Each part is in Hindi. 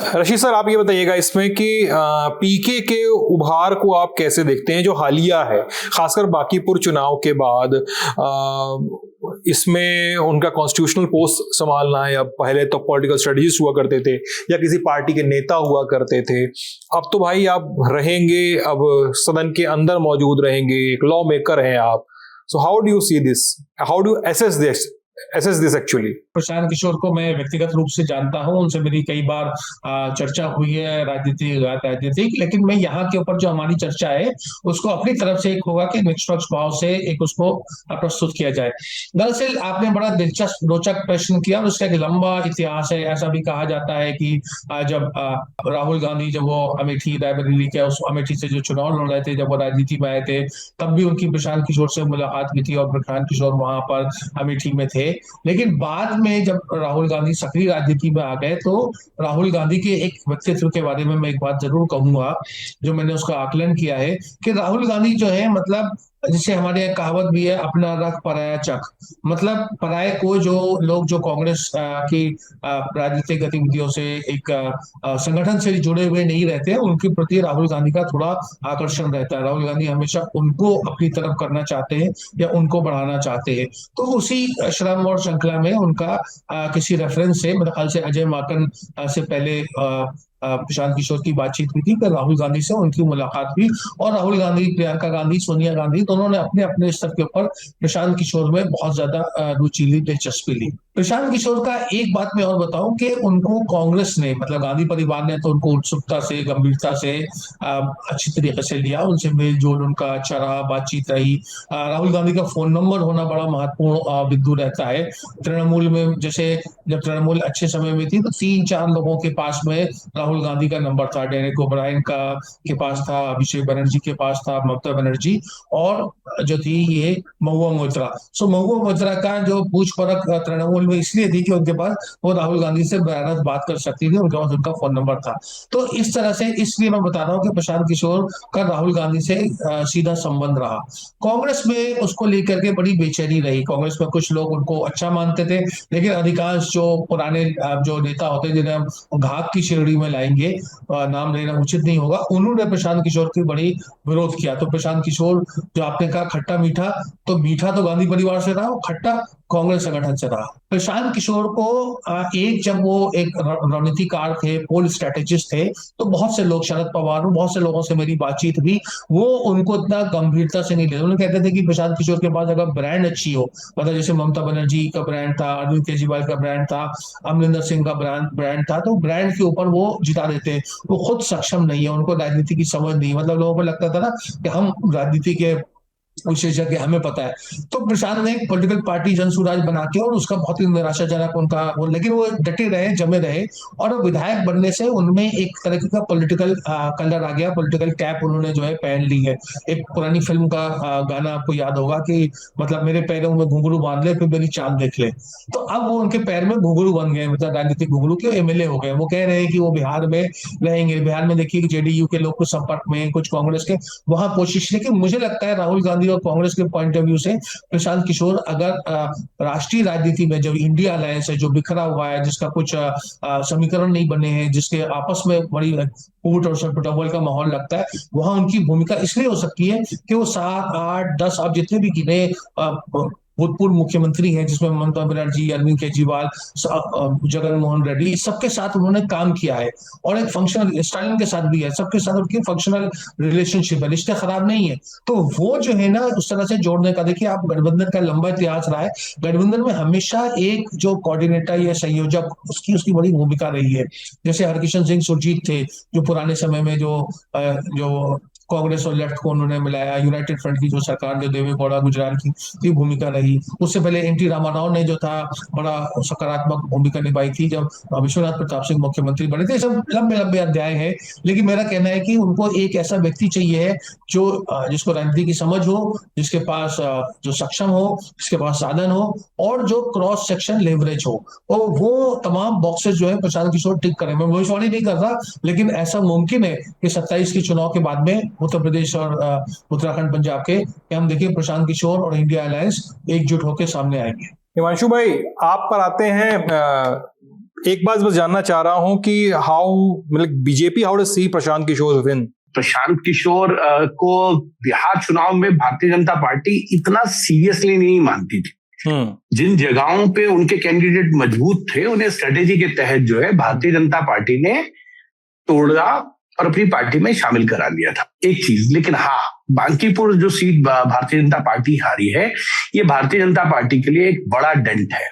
रशीद सर, आप ये बताइएगा इसमें कि पीके के उभार को आप कैसे देखते हैं जो हालिया है, खासकर बांकीपुर चुनाव के बाद। इसमें उनका कॉन्स्टिट्यूशनल पोस्ट संभालना है। अब पहले तो पॉलिटिकल स्ट्रेटजिस्ट हुआ करते थे या किसी पार्टी के नेता हुआ करते थे, अब तो भाई आप रहेंगे, अब सदन के अंदर मौजूद रहेंगे, एक लॉ मेकर हैं आप। So how do you see this, how do assess this actually? Prashant Kishor को मैं व्यक्तिगत रूप से जानता हूं, उनसे मेरी कई बार चर्चा हुई है राजनीतिक, लेकिन मैं यहाँ के ऊपर जो हमारी चर्चा है उसको अपनी तरफ से एक होगा कि निष्पक्ष भाव से एक उसको प्रस्तुत किया जाए। दरअसल आपने बड़ा दिलचस्प रोचक प्रश्न किया और उसका एक लंबा इतिहास है। ऐसा भी कहा जाता है कि जब राहुल गांधी जब वो अमेठी रायबरेली के उस अमेठी से जो चुनाव लड़ रहे थे, जब वो राजनीति में आए थे, तब भी उनकी प्रशांत किशोर से मुलाकात भी थी और प्रशांत किशोर वहां पर अमेठी में थे। लेकिन बाद में जब राहुल गांधी सक्रिय राजनीति में आ गए तो राहुल गांधी के एक व्यक्तित्व के बारे में मैं एक बात जरूर कहूंगा, जो मैंने उसका आकलन किया है कि राहुल गांधी जो है, मतलब जिसे हमारे यहाँ कहावत भी है, अपना रख पराया चख। मतलब पराये को जो लोग जो कांग्रेस की राजनीतिक गतिविधियों से एक संगठन से जुड़े हुए नहीं रहते हैं, उनके प्रति राहुल गांधी का थोड़ा आकर्षण रहता है। राहुल गांधी हमेशा उनको अपनी तरफ करना चाहते हैं या उनको बढ़ाना चाहते हैं। तो उसी श्रम और श्रृंखला में उनका किसी रेफरेंस से, मेरे ख्याल से अजय माकन से पहले प्रशांत किशोर की बातचीत हुई थी, फिर राहुल गांधी से उनकी मुलाकात हुई और राहुल गांधी, प्रियंका गांधी, सोनिया गांधी, दोनों ने अपने अपने स्तर के ऊपर प्रशांत किशोर में बहुत ज्यादा रुचि ली, दिलचस्पी ली। प्रशांत किशोर का एक बात मैं और बताऊं कि उनको कांग्रेस ने, मतलब गांधी परिवार ने तो उनको उत्सुकता से, गंभीरता से अच्छी तरीके से लिया, उनसे मेल जोल उनका अच्छा रहा, बातचीत रही। राहुल गांधी का फोन नंबर होना बड़ा महत्वपूर्ण बिंदु रहता है। तृणमूल में जैसे जब तृणमूल अच्छे समय में थी तो 3-4 लोगों के पास में राहुल गांधी का नंबर था। डेरेक ओब्रायन का के पास था, अभिषेक बनर्जी के पास था, ममता बनर्जी, और जो थी ये महुआ मोइत्रा। सो महुआ मोइत्रा का जो पूछ परख तृणमूल में इसलिए थी कि उनके पास वो राहुल गांधी से बराबर बात कर सकती थी, उनके पास उनका फोन नंबर था। तो इस तरह से, इसलिए मैं बता रहा हूँ कि प्रशांत किशोर का राहुल गांधी से सीधा संबंध रहा। कांग्रेस में उसको लेकर के बड़ी बेचैनी रही। कांग्रेस में कुछ लोग उनको अच्छा मानते थे, लेकिन अधिकांश जो पुराने जो नेता होते जिन्हें हम घात की श्रेणी में लाएंगे, नाम लेना उचित नहीं होगा, उन्होंने प्रशांत किशोर की बड़ी विरोध किया। तो प्रशांत किशोर, जो आपने कहा खट्टा मीठा, तो मीठा तो गांधी परिवार से रहा, खट्टा कांग्रेस संगठन से रहा। प्रशांत किशोर को एक, जब वो एक रणनीतिकार थे, पोल स्ट्रेटेजिस्ट थे, तो बहुत से लोग, शरद पवार, बहुत से लोगों से मेरी बातचीत हुई, वो उनको इतना गंभीरता से नहीं लेते। उन्होंने कहते थे कि प्रशांत किशोर के पास अगर ब्रांड अच्छी हो, मतलब जैसे ममता बनर्जी का ब्रांड था, अरविंद केजरीवाल का ब्रांड था, अमरिंदर सिंह का ब्रांड था, तो ब्रांड के ऊपर वो जिता देते। वो खुद सक्षम नहीं है, उनको राजनीति की समझ नहीं, मतलब लोगों को लगता था ना कि हम राजनीति के विशेषज्ञ, हमें पता है। तो प्रशांत ने एक पॉलिटिकल पार्टी जन सुराज बना के, और उसका बहुत ही निराशाजनक उनका वो, लेकिन वो डटे रहे, जमे रहे, और विधायक बनने से उनमें एक तरह का पॉलिटिकल कलर आ गया, पॉलिटिकल टैप उन्होंने जो है पहन ली है। एक पुरानी फिल्म का गाना आपको याद होगा कि मतलब मेरे पैरों में घुंघरू बांध ले फिर मेरी चांद देख ले। तो अब वो उनके पैर में घुंघरू बन गए, मतलब राजनीतिक घुंघरू के एमएलए हो गए। वो कह रहे हैं कि वो बिहार में रहेंगे। बिहार में देखिए कि जेडीयू के लोग कुछ संपर्क में, कुछ कांग्रेस के वहां कोशिश, लेकिन मुझे लगता है राहुल गांधी और कांग्रेस के पॉइंट ऑफ व्यू से प्रशांत किशोर अगर राष्ट्रीय राजनीति में जो इंडिया अलायंस है, जो बिखरा हुआ है, जिसका कुछ समीकरण नहीं बने हैं, जिसके आपस में बड़ी फूट और सटपुटबल का माहौल लगता है, वहां उनकी भूमिका इसलिए हो सकती है कि वो 7, 8, 10, आप जितने भी गिने भूतपूर्व मुख्यमंत्री हैं, जिसमें ममता बनर्जी, अरविंद केजरीवाल, जगन मोहन रेड्डी, सबके साथ उन्होंने काम किया है, और एक फंक्शनल, स्टालिन के साथ भी है, सबके साथ उनकी फंक्शनल रिलेशनशिप है, रिश्ते खराब नहीं है। तो वो जो है ना, उस तरह से जोड़ने का, देखिए आप, गठबंधन का लंबा इतिहास रहा है। गठबंधन में हमेशा एक जो कोऑर्डिनेटर या संयोजक, उसकी बड़ी भूमिका रही है। जैसे हरकिशन सिंह सुरजीत थे, जो पुराने समय में जो कांग्रेस और लेफ्ट को उन्होंने मिलाया। यूनाइटेड फ्रंट की जो सरकार, जो देवेगौड़ा गुजराल की भूमिका रही। उससे पहले एनटी रामाराव ने जो था, बड़ा सकारात्मक भूमिका निभाई थी जब विश्वनाथ प्रताप सिंह मुख्यमंत्री बने थे। सब लंबे लंबे अध्याय है, लेकिन मेरा कहना है कि उनको एक ऐसा व्यक्ति चाहिए है जो जिसको राजनीति की समझ हो, जिसके पास जो सक्षम हो, जिसके पास साधन हो, और जो क्रॉस सेक्शन लेवरेज हो। और वो तमाम बॉक्सेस जो है प्रशांत किशोर टिक करें। मैं भविष्यवाणी नहीं कर रहा, लेकिन ऐसा मुमकिन है कि 27 के चुनाव के बाद में उत्तर प्रदेश और उत्तराखंड, पंजाब के हम देखिए प्रशांत किशोर और इंडिया अलायंस एकजुट होकर सामने आएंगे। हिमांशु भाई, आप पर आते हैं एक बात बस जानना चाह रहा हूं कि हाउ मतलब BJP how do see Prashant Kishor win? Prashant Kishor को बिहार चुनाव में भारतीय जनता पार्टी इतना सीरियसली नहीं मानती थी। जिन जगहों पे उनके कैंडिडेट मजबूत थे उन्हें स्ट्रेटेजी के तहत जो है भारतीय जनता पार्टी ने तोड़ा और अपनी पार्टी में शामिल करा लिया था, एक चीज। लेकिन हाँ, बांकीपुर जो सीट भारतीय जनता पार्टी हारी है, ये भारतीय जनता पार्टी के लिए एक बड़ा डेंट है,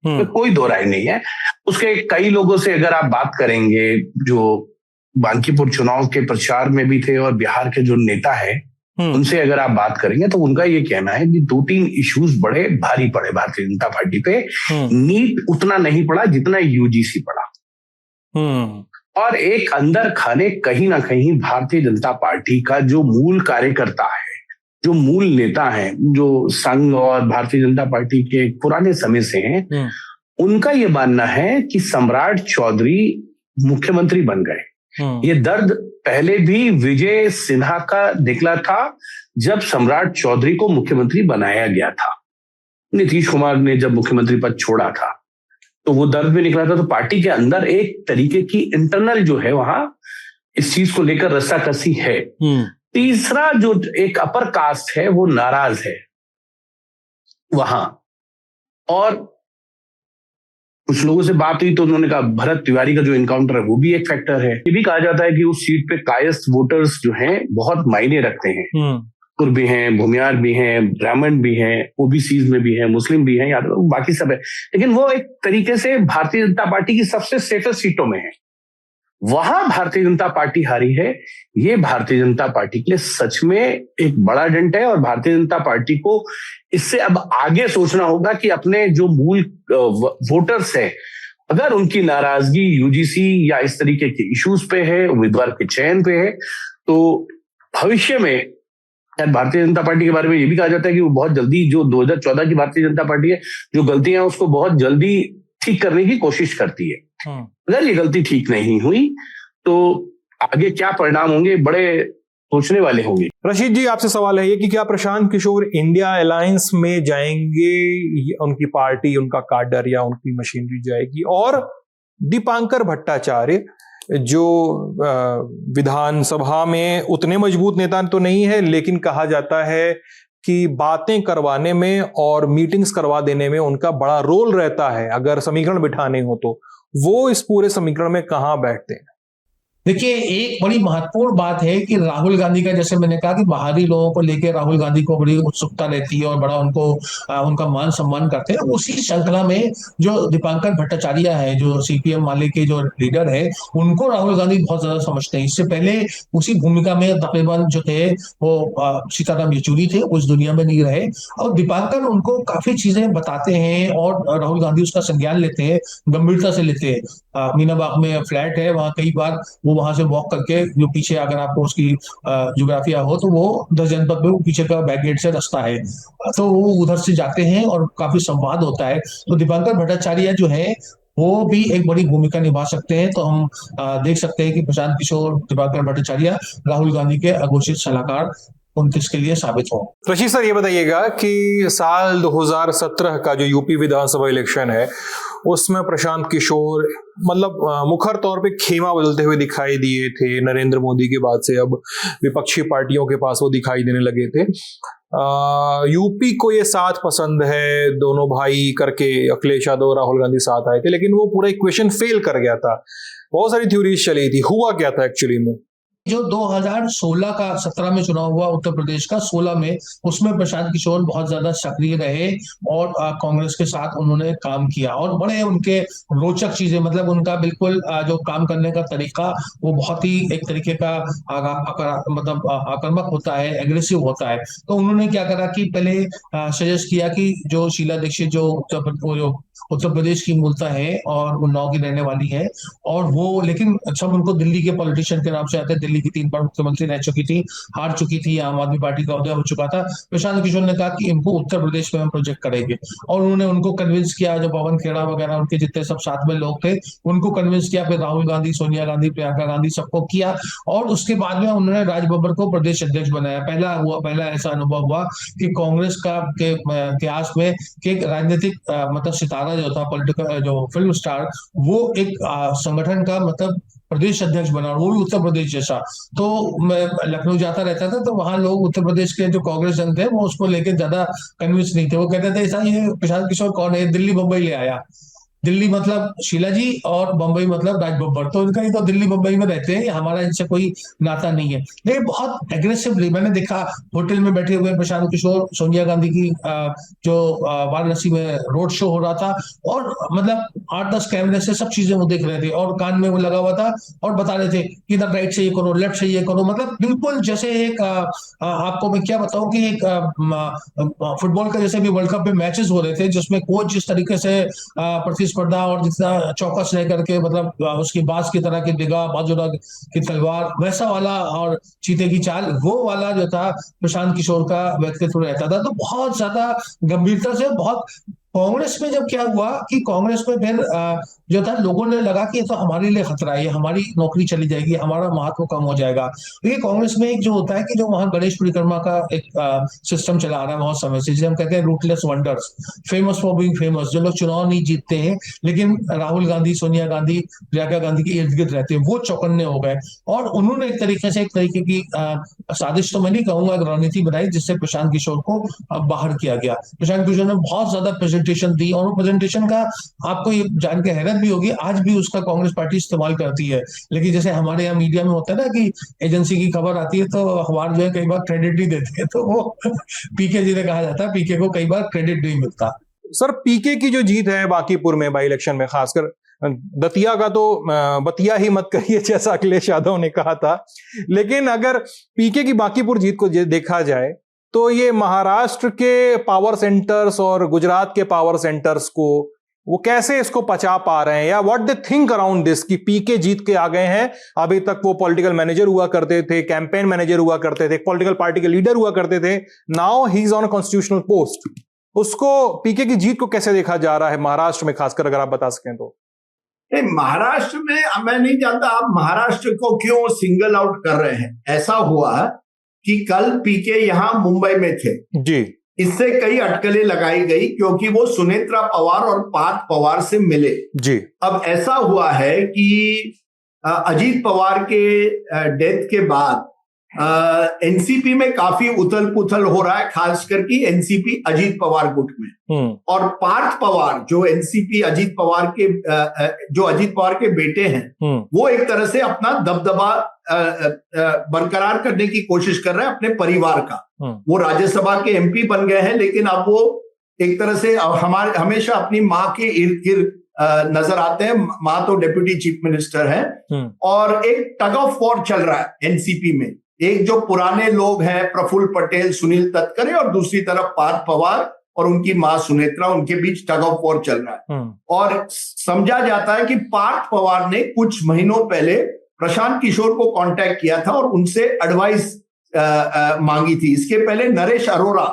तो कोई दो राय नहीं है। उसके कई लोगों से अगर आप बात करेंगे जो बांकीपुर चुनाव के प्रचार में भी थे और बिहार के जो नेता है उनसे अगर आप बात करेंगे तो उनका ये कहना है कि 2-3 इश्यूज बड़े भारी पड़े भारतीय जनता पार्टी पे। नीट उतना नहीं पड़ा जितना यूजीसी पड़ा, और एक अंदर खाने कहीं ना कहीं भारतीय जनता पार्टी का जो मूल कार्यकर्ता है, जो मूल नेता हैं, जो संघ और भारतीय जनता पार्टी के पुराने समय से हैं, उनका ये मानना है कि सम्राट चौधरी मुख्यमंत्री बन गए। ये दर्द पहले भी विजय सिन्हा का निकला था जब सम्राट चौधरी को मुख्यमंत्री बनाया गया था। नीतीश कुमार ने जब मुख्यमंत्री पद छोड़ा था तो वो दर्द भी निकला था। तो पार्टी के अंदर एक तरीके की इंटरनल जो है वहां इस चीज को लेकर रस्साकसी है। तीसरा जो एक अपर कास्ट है वो नाराज है वहां, और कुछ लोगों से बात हुई तो उन्होंने कहा भरत तिवारी का जो इनकाउंटर है वो भी एक फैक्टर है। ये भी कहा जाता है कि उस सीट पे कायस्थ वोटर्स जो हैं बहुत मायने रखते हैं। कुर्मी हैं, भूमियार भी हैं, ब्राह्मण भी हैं, ओबीसीज में भी हैं, मुस्लिम भी हैं, यादव, बाकी सब है। लेकिन वो एक तरीके से भारतीय जनता पार्टी की सबसे सेफेस्ट सीटों में है, वहां भारतीय जनता पार्टी हारी है। ये भारतीय जनता पार्टी के लिए सच में एक बड़ा डेंट है, और भारतीय जनता पार्टी को इससे अब आगे सोचना होगा कि अपने जो मूल वोटर्स हैं, अगर उनकी नाराजगी यूजीसी या इस तरीके के इश्यूज पे है, उम्मीदवार के चयन पे है, तो भविष्य में भारतीय जनता पार्टी के बारे में ये भी कहा जाता है कि वो बहुत जल्दी, जो 2014 की भारतीय जनता पार्टी है, जो गलतियां उसको बहुत जल्दी ठीक करने की कोशिश करती है। अगर ये गलती ठीक नहीं हुई तो आगे क्या परिणाम होंगे, बड़े सोचने वाले होंगे। रशीद जी, आपसे सवाल है ये कि क्या प्रशांत किशोर इंडिया अलायंस में जाएंगे, उनकी पार्टी, उनका काडर या उनकी मशीनरी जाएगी, और दीपांकर भट्टाचार्य जो विधानसभा में उतने मजबूत नेता तो नहीं है, लेकिन कहा जाता है कि बातें करवाने में और मीटिंग्स करवा देने में उनका बड़ा रोल रहता है, अगर समीकरण बिठाने हो तो वो इस पूरे समीकरण में कहां बैठते हैं? देखिए, एक बड़ी महत्वपूर्ण बात है कि राहुल गांधी का, जैसे मैंने कहा कि बाहरी लोगों को लेकर राहुल गांधी को बड़ी उत्सुकता रहती है और बड़ा उनको उनका मान सम्मान करते हैं। उसी श्रृंखला में जो दीपांकर भट्टाचार्य है, जो सीपीएम वाले के जो लीडर है, उनको राहुल गांधी बहुत ज्यादा समझते हैं। इससे पहले उसी भूमिका में तकरीबन जो थे वो सीताराम येचुरी थे, उस दुनिया में नहीं रहे, और दीपांकर उनको काफी चीजें बताते हैं और राहुल गांधी उसका संज्ञान लेते हैं, गंभीरता से लेते हैं। मीना बाग में फ्लैट है, वहां कई बार वो वहां से वॉक करके, जो पीछे अगर आपको उसकी ज्योग्राफिया हो तो वो 10 जनपद में पीछे का बैक गेट से रास्ता है, तो वो उधर से जाते हैं और काफी संवाद होता है। तो दीपांकर भट्टाचार्य जो है वो भी एक बड़ी भूमिका निभा सकते हैं। तो हम देख सकते हैं कि प्रशांत किशोर, दीपांकर भट्टाचार्य राहुल गांधी के अघोषित सलाहकार 29 के लिए साबित हो। रशीद सर, ये बताइएगा कि साल 2017 का जो यूपी विधानसभा इलेक्शन है उसमें प्रशांत किशोर मतलब मुखर तौर पे खेमा बदलते हुए दिखाई दिए थे। नरेंद्र मोदी के बाद से अब विपक्षी पार्टियों के पास वो दिखाई देने लगे थे। यूपी को ये साथ पसंद है, दोनों भाई करके अखिलेश यादव और राहुल गांधी साथ आए थे, लेकिन वो पूरा इक्वेशन फेल कर गया था। बहुत सारी थ्योरीज चली थी, हुआ क्या था एक्चुअली में? जो 2016 का 17 में चुनाव हुआ उत्तर प्रदेश का, 16 में, उसमें प्रशांत किशोर बहुत ज्यादा सक्रिय रहे और कांग्रेस के साथ उन्होंने काम किया, और बड़े उनके रोचक चीजें, मतलब उनका बिल्कुल जो काम करने का तरीका वो बहुत ही एक तरीके का मतलब आक्रामक होता है, एग्रेसिव होता है। तो उन्होंने क्या करा कि पहले सजेस्ट किया कि जो शीला दीक्षित जो उत्तर प्रदेश की मूलता है और उन्नाव की रहने वाली है, और वो, लेकिन सब उनको दिल्ली के पॉलिटिशियन के नाम से आते हैं। दिल्ली की 3 बार मुख्यमंत्री रह चुकी थी, हार चुकी थी, आम आदमी पार्टी का उदय हो चुका था। प्रशांत किशोर ने कहा कि इनको उत्तर प्रदेश में हम प्रोजेक्ट करेंगे, और उन्होंने उनको कन्विंस किया, जो पवन खेड़ा वगैरह उनके जितने सब साथ में लोग थे उनको कन्विंस किया, फिर राहुल गांधी, सोनिया गांधी, प्रियंका गांधी, सबको किया, और उसके बाद में उन्होंने राज बब्बर को प्रदेश अध्यक्ष बनाया। पहला ऐसा अनुभव हुआ कि कांग्रेस का के इतिहास में कि एक राजनीतिक मतलब सितारा हमारा जो था पॉलिटिकल जो फिल्म स्टार, वो एक संगठन का मतलब प्रदेश अध्यक्ष बना, वो भी उत्तर प्रदेश जैसा। तो मैं लखनऊ जाता रहता था, तो वहां लोग उत्तर प्रदेश के जो कांग्रेस जन थे वो उसको लेकर ज्यादा कन्विंस नहीं थे। वो कहते थे ऐसा ये प्रशांत किशोर कौन है, दिल्ली बम्बई ले आया। दिल्ली मतलब शीला जी और बम्बई मतलब राज बब्बर, तो इनका ही तो दिल्ली बम्बई में रहते हैं, हमारा इनसे कोई नाता नहीं है। लेकिन बहुत एग्रेसिवली मैंने देखा होटल में बैठे हुए प्रशांत किशोर, सोनिया गांधी की जो वाराणसी में रोड शो हो रहा था, और मतलब 8-10 कैमरे से सब चीजें वो देख रहे थे, और कान में वो लगा हुआ था और बता रहे थे कि इधर राइट से ये करो, लेफ्ट से ये करो। मतलब बिल्कुल जैसे एक आपको मैं क्या बताऊं कि एक फुटबॉल का जैसे भी वर्ल्ड कप में मैचेस हो रहे थे, जिसमें कोच जिस तरीके से प्रतिस्पर्धा और जितना चौकस रह करके मतलब उसकी बाज की तरह की निगाह, बाजुरा की तलवार, वैसा वाला और चीते की चाल, वो वाला जो था प्रशांत किशोर का व्यक्तित्व रहता था। तो बहुत ज्यादा गंभीरता से, बहुत कांग्रेस में जब क्या हुआ कि कांग्रेस में फिर जो था लोगों ने लगा कि ये तो हमारे लिए खतरा है, हमारी नौकरी चली जाएगी, हमारा महत्व कम हो जाएगा। ये कांग्रेस में एक जो होता है कि जो वहां गणेश परिक्रमा का एक सिस्टम चला आ रहा है बहुत समय से, जिसे हम कहते हैं rootless wonders, famous for being famous, जो लोग चुनाव नहीं जीतते हैं लेकिन राहुल गांधी, सोनिया गांधी, प्रियंका गांधी के इर्द गिर्द रहते हैं, वो चौकन्ने हो गए। और उन्होंने एक तरीके की साजिश तो मैं नहीं कहूंगा, एक रणनीति बनाई जिससे प्रशांत किशोर को बाहर किया गया। प्रशांत किशोर ने बहुत ज्यादा प्रेजेंटेशन दी, और वो प्रेजेंटेशन का आपको ये जान के हैरत भी होगी, आज भी उसका कांग्रेस पार्टी इस्तेमाल करती है। लेकिन जैसे हमारे यहाँ मीडिया में होता है ना कि एजेंसी की खबर आती है तो अखबार जो है कई बार क्रेडिट नहीं देते हैं, तो वो पीके जी ने कहा जाता है, पीके को कई बार क्रेडिट नहीं मिलता। सर, पीके की जो जीत है बांकीपुर में बाई इलेक्शन में, खासकर दतिया का तो बतिया ही मत करिए जैसा अखिलेश यादव ने कहा था, लेकिन अगर पीके की बांकीपुर जीत को देखा जाए तो ये महाराष्ट्र के पावर सेंटर्स और गुजरात के पावर सेंटर्स को वो कैसे इसको पचा पा रहे हैं, या what they think around this कि पीके जीत के आ गए हैं। अभी तक वो पॉलिटिकल मैनेजर हुआ करते थे, कैंपेन मैनेजर हुआ करते थे, पॉलिटिकल पार्टी के लीडर हुआ करते थे, now he is on a constitutional post. उसको, पीके की जीत को कैसे देखा जा रहा है महाराष्ट्र में, खासकर अगर आप बता सकें तो। महाराष्ट्र में मैं नहीं जानता आप महाराष्ट्र को क्यों सिंगल आउट कर रहे हैं। ऐसा हुआ कि कल पीके यहां मुंबई में थे जी, इससे कई अटकलें लगाई गई क्योंकि वो सुनेत्रा पवार और पार्थ पवार से मिले जी। अब ऐसा हुआ है कि अजीत पवार के डेथ के बाद एनसीपी में काफी उथल पुथल हो रहा है, खास करके एनसीपी अजीत पवार गुट में। और पार्थ पवार जो एनसीपी अजीत पवार के जो अजीत पवार के बेटे हैं, वो एक तरह से अपना दबदबा बरकरार करने की कोशिश कर रहे हैं अपने परिवार का। वो राज्यसभा के एमपी बन गए हैं, लेकिन अब वो एक तरह से हमेशा अपनी माँ के इर्द गिर्द नजर आते हैं। माँ तो डिप्टी चीफ मिनिस्टर है, और एक टग ऑफ वॉर चल रहा है एनसीपी में। एक जो पुराने लोग हैं प्रफुल्ल पटेल, सुनील तटकरे, और दूसरी तरफ पार्थ पवार और उनकी मां सुनेत्रा, उनके बीच टग ऑफ वॉर चल रहा है। और समझा जाता है कि पार्थ पवार ने कुछ महीनों पहले प्रशांत किशोर को कांटेक्ट किया था और उनसे एडवाइस मांगी थी। इसके पहले नरेश अरोरा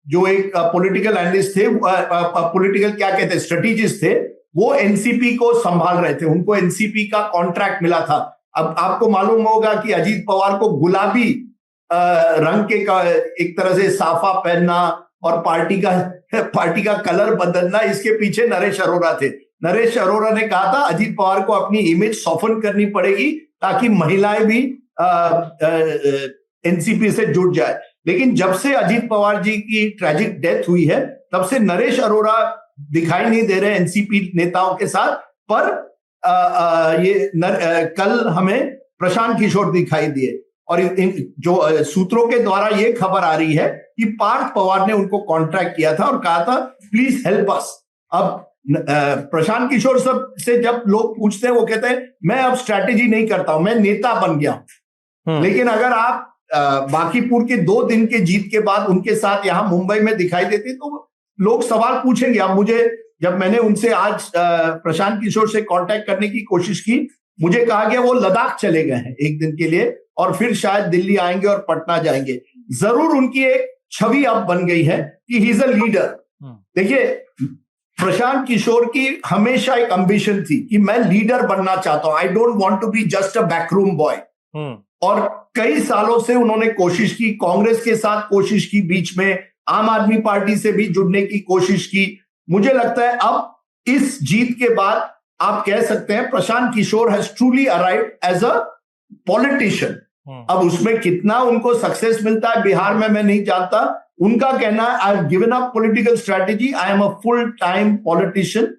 जो एक पॉलिटिकल एनालिस्ट थे, पॉलिटिकल क्या कहते हैं, स्ट्रेटेजिस्ट थे, वो एनसीपी को संभाल रहे थे। उनको एनसीपी का कॉन्ट्रैक्ट मिला था। अब आपको मालूम होगा कि अजीत पवार को गुलाबी रंग के एक तरह से साफा पहनना और पार्टी का कलर बदलना, इसके पीछे नरेश अरोरा थे। नरेश अरोरा ने कहा था अजीत पवार को अपनी इमेज सॉफ्टन करनी पड़ेगी ताकि महिलाएं भी एनसीपी से जुड़ जाए। लेकिन जब से अजीत पवार जी की ट्रेजिक डेथ हुई है, तब से नरेश अरोरा दिखाई नहीं दे रहे एनसीपी नेताओं के साथ। पर कल हमें प्रशांत किशोर दिखाई दिए, और जो सूत्रों के द्वारा ये खबर आ रही है कि पार्थ पवार ने उनको कॉन्ट्रैक्ट किया था और कहा था प्लीज हेल्प अस। अब प्रशांत किशोर सब से जब लोग पूछते हैं, वो कहते हैं मैं अब स्ट्रैटेजी नहीं करता हूं, मैं नेता बन गया हूं। लेकिन अगर आप बांकीपुर के 2 दिन के जीत के बाद उनके साथ यहां मुंबई में दिखाई देते तो लोग सवाल पूछेंगे। अब मुझे, जब मैंने उनसे आज प्रशांत किशोर से कांटेक्ट करने की कोशिश की, मुझे कहा गया वो लद्दाख चले गए हैं 1 दिन के लिए और फिर शायद दिल्ली आएंगे और पटना जाएंगे। जरूर उनकी एक छवि अब बन गई है कि ही इज अ लीडर। देखिए, प्रशांत किशोर की हमेशा एक एम्बिशन थी कि मैं लीडर बनना चाहता हूं, I don't want to be just a backroom boy. और कई सालों से उन्होंने कोशिश की, कांग्रेस के साथ कोशिश की, बीच में आम आदमी पार्टी से भी जुड़ने की कोशिश की। मुझे लगता है अब इस जीत के बाद आप कह सकते हैं Prashant Kishor has truly arrived as a politician. अब उसमें कितना उनको सक्सेस मिलता है बिहार में मैं नहीं जानता। उनका कहना है I have given up political strategy, I am a full time politician.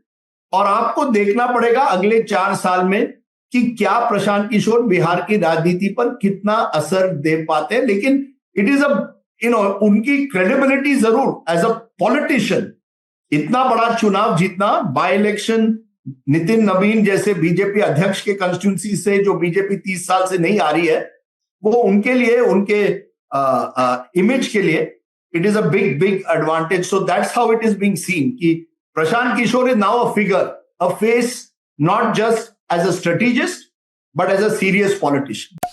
और आपको देखना पड़ेगा अगले 4 साल में कि क्या प्रशांत किशोर बिहार की राजनीति पर कितना असर दे पाते हैं। लेकिन इट इज उनकी क्रेडिबिलिटी जरूर एज अ पॉलिटिशियन, इतना बड़ा चुनाव जीतना, बाय इलेक्शन नितिन नवीन जैसे बीजेपी अध्यक्ष के कंस्टिट्यूंसी से जो बीजेपी 30 साल से नहीं आ रही है, वो उनके लिए, उनके इमेज के लिए it is a big advantage. So that's how it is being seen कि Prashant Kishor is now a figure, a face, not just as a strategist but as a serious politician.